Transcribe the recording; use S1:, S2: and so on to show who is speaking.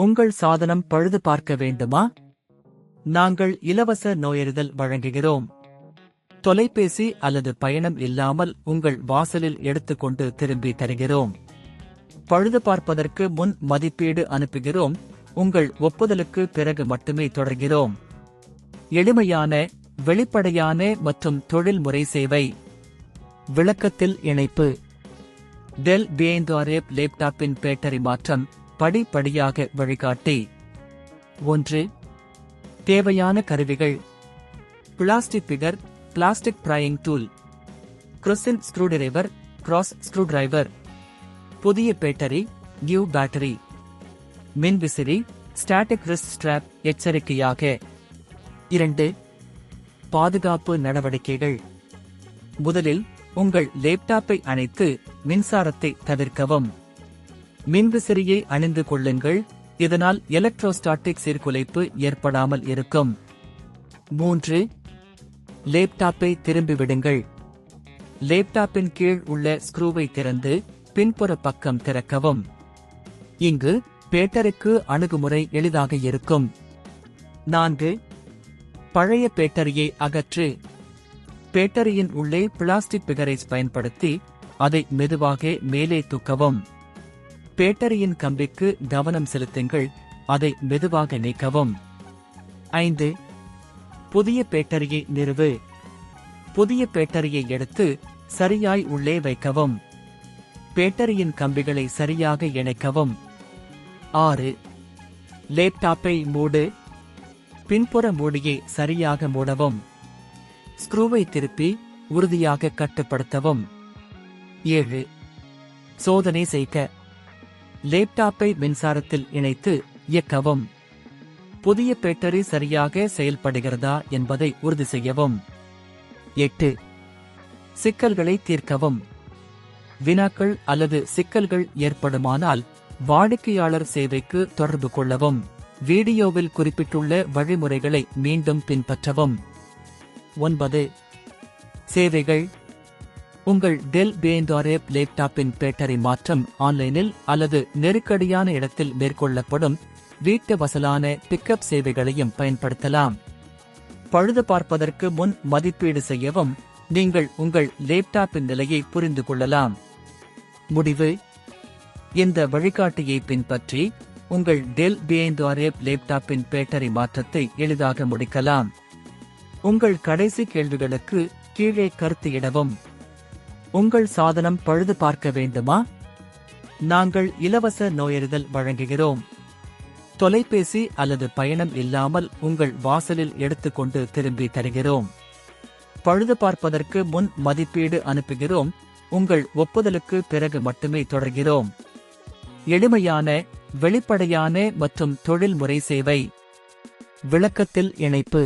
S1: உங்கள் சாதனம் பழுது பார்க்க வேண்டுமா? நாங்கள் இலவச நோயறிதல் வழங்குகிறோம். தொலைபேசி அல்லது பயணம் இல்லாமல் உங்கள் வாசலில் எடுத்துக்கொண்டு திரும்பி தருகிறோம். பழுது பார்ப்பதற்கு முன் மதிப்பீடு அனுப்புகிறோம். உங்கள் ஒப்புதலுக்கு பிறகு மட்டுமே தொடர்கிறோம். எளிமையான, வெளிப்படையான மற்றும் தொழில்முறை சேவை. விளக்கத்தில் இணைப்பு. டெல் பிஹைண்ட் லேப்டாப்பின் பேட்டரி மாற்றம் படிப்படியாக வழிகாட்டி. 1. தேவையான கருவிகள். Plastic picker, plastic prying tool, கிறிஸ்டன் ஸ்க்ரூடிரைவர், கிராஸ் ஸ்க்ரூடிரைவர். புதிய பேட்டரி, நியூ பேட்டரி. மின்விசிறி, ஸ்டாட்டிக் ரிஸ்ட் ஸ்ட்ராப் எச்சரிக்கையாக. 2. பாதுகாப்பு நடவடிக்கைகள். முதலில் உங்கள் லேப்டாப்பை அணைத்து மின்சாரத்தை தவிர்க்கவும். மின்விசிறியை அணிந்து கொள்ளுங்கள், இதனால் எலக்ட்ரோஸ்டாட்டிக் சீர்குலைப்பு ஏற்படாமல் இருக்கும். 3. லேப்டாப்பை திரும்பிவிடுங்கள். லேப்டாப்பின் கீழ் உள்ள ஸ்க்ரூவை திறந்து பின்புற பக்கம் திறக்கவும். இங்கு பேட்டரிக்கு அணுகுமுறை எளிதாக இருக்கும். 4. பழைய பேட்டரியை அகற்று. பேட்டரியின் உள்ளே பிளாஸ்டிக் பிகரை பயன்படுத்தி அதை மெதுவாக மேலே தூக்கவும். பேட்டரியின் கம்பிக்கு கவனம் செலுத்துங்கள், அதை மெதுவாக நீக்கவும். 5. புதிய பேட்டரியை நிறுவு. புதிய பேட்டரியை எடுத்து சரியாய் உள்ளே வைக்கவும். பேட்டரியின் கம்பிகளை சரியாக இணைக்கவும். 6. லேப்டாப்பை மூடு. பின்புற மூடியை சரியாக மூடவும். ஸ்க்ரூவை திருப்பி உறுதியாக கட்டுப்படுத்தவும். 7. சோதனை செய்க. லேப்டாப்பை மின்சாரத்தில் இணைத்து இயக்கவும். புதிய பேட்டரி சரியாக செயல்படுகிறதா என்பதை உறுதி செய்யவும். 8. சிக்கல்களை தீர்க்கவும். வினாக்கள் அல்லது சிக்கல்கள் ஏற்படுமானால் வாடிக்கையாளர் சேவைக்கு தொடர்பு கொள்ளவும். வீடியோவில் குறிப்பிட்டுள்ள வழிமுறைகளை மீண்டும் பின்பற்றவும். 9. சேவைகள். உங்கள் டெல் பிஹைண்ட் லேப்டாப்பின் பேட்டரி மாற்றம் ஆன்லைனில் அல்லது நெருக்கடியான இடத்தில் மேற்கொள்ளப்படும் வீட்டு வசலான பிக்கப் சேவைகளையும் பயன்படுத்தலாம். பழுது பார்ப்பதற்கு முன் மதிப்பீடு செய்யவும். நீங்கள் உங்கள் லேப்டாப்பின் நிலையை புரிந்து கொள்ளலாம். முடிவு. இந்த வழிகாட்டியை பின்பற்றி உங்கள் டெல் பிஹைண்ட் லேப்டாப்பின் பேட்டரி மாற்றத்தை எளிதாக முடிக்கலாம். உங்கள் கடைசி கேள்விகளுக்கு கீழே கருத்து இடவும். உங்கள் சாதனம் பழுது பார்க்க வேண்டுமா? நாங்கள் இலவச நோயறிதல் வழங்குகிறோம். தொலைபேசி அல்லது பயணம் இல்லாமல் உங்கள் வாசலில் எடுத்துக்கொண்டு திரும்பி தருகிறோம். பழுது பார்ப்பதற்கு முன் மதிப்பீடு அனுப்புகிறோம். உங்கள் ஒப்புதலுக்கு பிறகு மட்டுமே தொடர்கிறோம். எளிமையான, வெளிப்படையான மற்றும் தொழில்முறை சேவை. விளக்கத்தில் இணைப்பு.